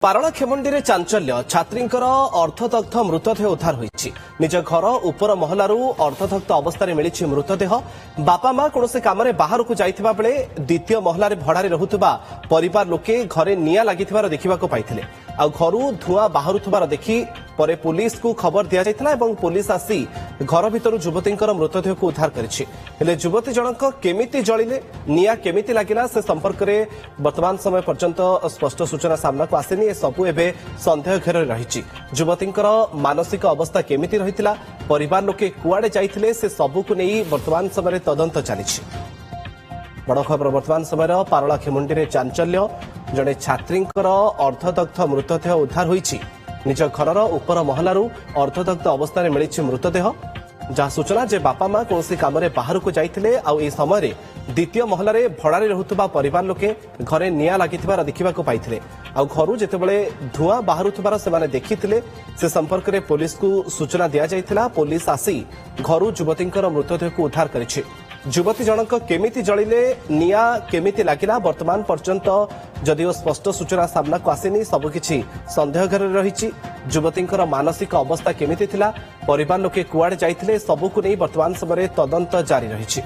पारला खेमुंडी रे चांचल्य छात्रींकर अर्धदग्ध मृतदेह उद्धार होईछि। निज घर उपर महलारू अर्धदग्ध अवस्था मिली मृतदेह। बापा मां कौन काम बाहर को जाइथिबा बेले द्वितीय महलार भड़ारे रहुथिबा परिवार लोके घरे निया लागिथिबार देखिबाको पाइथिले। आ घरू धुआं बाहरुथिबार देखि परे पुलिस को खबर दिया जाइथिला एवं पुलिस आसी घर भितर युवतींकर मृतदेह को उद्धार करिछि। हेले युवती जनक केमिति जळिले निया केमिति लागिला से संपर्क रे वर्तमान समय पर्यंत स्पष्ट सूचना सामना को आसेनी। ए सबु एबे संदेह घेर रहिछि। युवतींकर मानसिक अवस्था केमिति रहितिला, परिवार लोके कुआडे जाइथिले से सबु को नेई वर्तमान समय तदंत चलिछि। बड़ खबर वर्तमान समय पारला खेमुंडी रे चांचल्य जड़े छात्रींकर अर्धदग्ध मृतदेह उद्धार होईछि। निज घर उपर महलारू अर्धदग्ध अवस्था मिली मृतदेह। जहाँ सूचना जे बापा मां कौन काम बाहर को जाइथिले आउ ए समय द्वितीय महलारे भड़ारे रहुथिबा परिवार लोके घरे निया लागिथिबार देखिबाको पाइथिले। आउ घरू जेतेबेले धुआं बाहरुथिबार सेमाने देखिथिले से संपर्क रे पुलिस को सूचना दिया जाइथिला। पुलिस आसी घरू युवतींकर मृतदेह को उद्धार करिछि। युवती जनक केमिति जळिले निया केमिति लागिला वर्तमान पर्यंत जदिओ स्पष्ट सूचना सामना को आसेनी। सबकिछि संदेह घर रहिछि। युवतींकर मानसिक अवस्था केमिति थिला, परिवार लोके कुआडे जाइथिले सबुको नै वर्तमान समय तदंत जारी रहिछि।